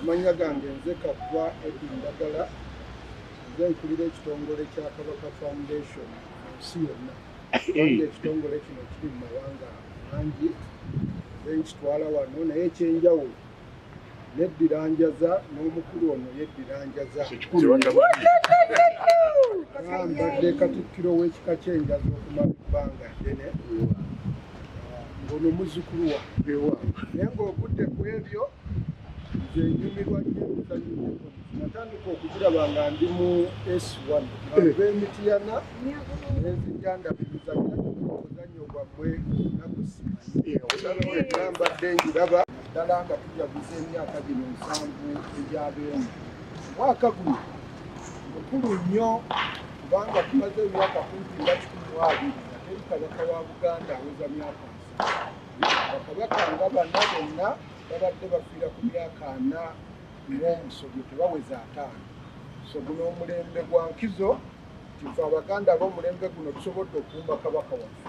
amanya gange nze Kaggwa Edwin Ndagala nze nkulira ekitongole kya Kabaka Foundation ensi yonna kubanga ekitongole kino kiri mu mawanga mangi nze nkitwala wano naye ekyenjawulo neddiranjaza n'omukulu ono yeddiranjaza mbadde katikkiro w'ekika ky'enjaza okumala ebbanga ddene ng'ono muzzukulu wange naye ng'ogudde ku ebyo nze nyumirwa nnyo emizannyo natandika okugiraba nga ndi mu S1 ava Emityana nenzijja ndaba emizannyo omuzannyo gwammwe nagusimanyi mbadde ngiraba ddala nga tujaguza emyaka gino 7 egyabeemu mwaka guno mukulu nnyo kubanga tumaze emyaka kumpi nga 12 ateri kabaka wa Buganda aweza myaka 7 bakabaka nga bana bonna babadde bafiira ku myaka 4 n'omusobyo tebaweza 5 so guno omulembe gwa nkizo kifa Abaganda b'omulembe guno tusobodde okuumba kabaka waffe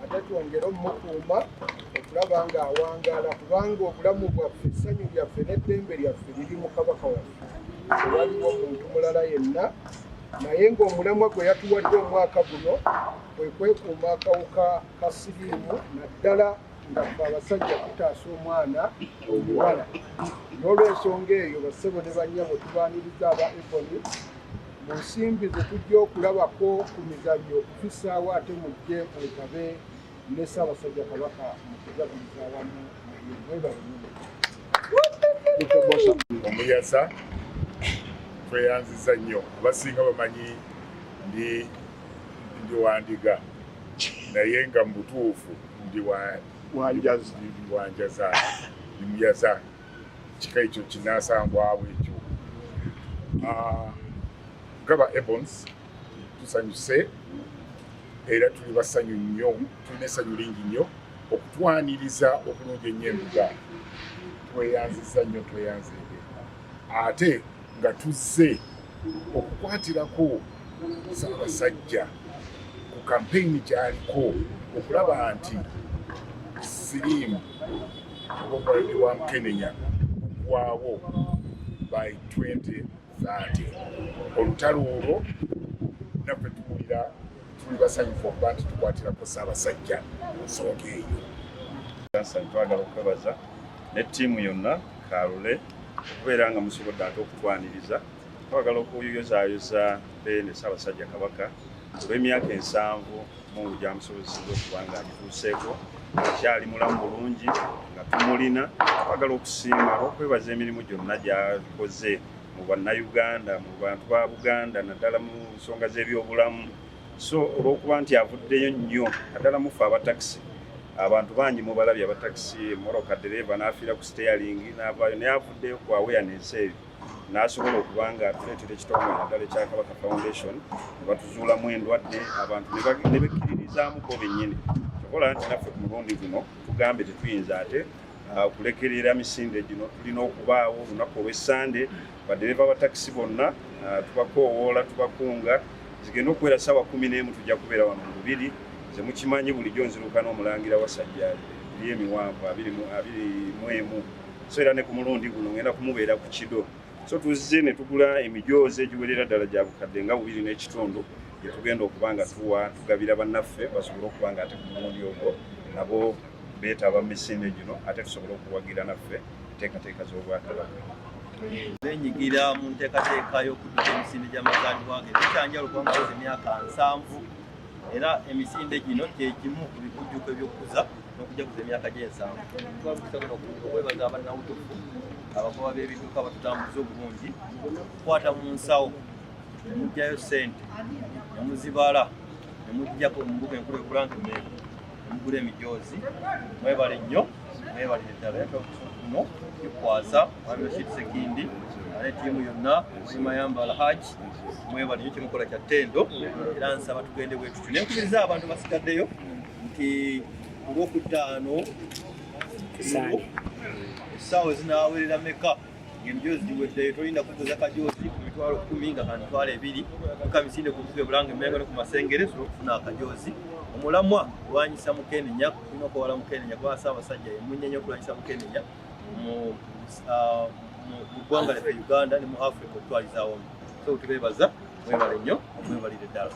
ate twongere omukuuma okulaba nga awangaala kubanga obulamu bwaffe essanyu lyaffe n'eddembe lyaffe liri mu kabaka waffe tewaliwo omuntu mulala yenna naye ng'omulamwa gwe yatuwadde omwaka guno kwe kwekuuma akawuka ka siriimu naddala nga ffe abasajja tutaasa omwana omuwala n'olw'ensonga eyo bassebo ne bannyabo tubaaniriza aba Ebony mu nsimbi ze tujja okulabako ku mizannyo okufisaawo ate mujje mwetabe ne Ssaabasajja Kabaka mu kugabiriza awamu omuyaza tweyanziza nnyo abasinga bamanyi ndi wandiga naye nga mu butuufu ndi wanjaza ndi muyaza kika ekyo kinaasangwawo ekyo gaba Ebons tusanyuse era tuli basanyu nnyo tulina essanyu lingi nnyo okutwaniriza okulungi ennyo embuga tweyanziza nnyo tweyanzeebe ate nga tuzze okukwatirako Ssaabasajja ku kampeyini gy'aliko okulaba nti siriimu obwobulwadde bwa Mukenenya buggwaawo by 2030 olutalo olwo naffe tuwulira tuli basanyufu okuba nti tukwatirako Ssaabasajja mu nsonga eyo. Twagala okwebaza ne ttiimu yonna Kalule okubeera nga musobodde ate okutwaniriza. Twagala okuyozaayoza Beene Ssaabasajja Kabaka olw'emyaka 7 mu gyamusobozesezza okuba nga agituuseeko akyali mulamu bulungi nga tumulina. Twagala okusiima olw'okwebaza emirimu gyonna gy'akoze mu bannayuganda mu bantu ba Buganda naddala mu nsonga z'ebyobulamu. So olw'okuba nti avuddeyo nnyo naddala mufe abatakisi abantu bangi mubalabye abatakisi moroka dereva n'afiira ku steering n'avaayo naye avuddeyo ku awareness eyo n'asobola okuba nga atuleetera ekitongole naddala ekya Kabaka Foundation ne batuzuulamu endwadde abantu ne bekkiririzaamuko bennyini kyokola nti naffe ku mulundi guno tugambe tetuyinza ate okulekerera misinde gino tulina okubaawo olunaku olw'Essande badereva abatakisi bonna tubakoowoola tubakunga zigenda okubeera ssaawa 11 tujja kubeera wano mu Lubiri ze mukimanyi bulijjo nziruka n'omulangira Wasajja emiwanvu 21 so era ne ku mulundi guno ngenda kumubeera ku Kido so tuzze ne tugula emijoozi egiwerera ddala gya bukadde nga 2 n'ekitundu gye tugenda okuba nga tugabira bannaffe basobole okuba nga ate ku mulundi ogwo nabo beetaba misinde gino ate tusobole okuwagira naffe enteekateeka z'Obwakabaka. Benyigira mu nteekateeka y'okudduka emisinde gy'amazaalibwa ge bikyanjala okuba nga koze emyaka 7 era emisinde gino kye kimu ku bikujjuko eby'okuza n'okujaguza emyaka gy'ensanvu. Twabukisagala okwebaza abannawutufu abagoba b'ebiduuka batutambuza obulungi okukwata mu nsawo ne muggyayo ssente ne muzibala ne muggyako mu mbuga enkulu ebulankimeeru ne mugula emijoozi. Mwebale nnyo mwebalire ddala kuno kikwasa Mwami Rashid Sekindi ne ttiimu yonna Mayamba Alhaji mwebale nnyo kyemukola kya ttendo era nsaba tugende bwe tutyo. Ne nkubiriza abantu basigaddeyo nti ku Lwokutaano essaawa zinaawerera meka ng'emijoozi giweddeyo tolinda kuguza kajoozi ku mitwalo 10 nga kamitwalo 2 tuka misinde ku mbuga Bulange Mmengo ne ku Masengere sobola okufuna akajoozi. Omulamwa kulwanyisa Mukenenya tulina okuwala Mukenenya kuba Ssaabasajja yemunnya nnyo okulwanyisa Mukenenya mu ggwanga lyaffe Uganda ne mu Africa okutwaliza wamu. So tubeebaza mwebale nnyo, mwebalire ddala.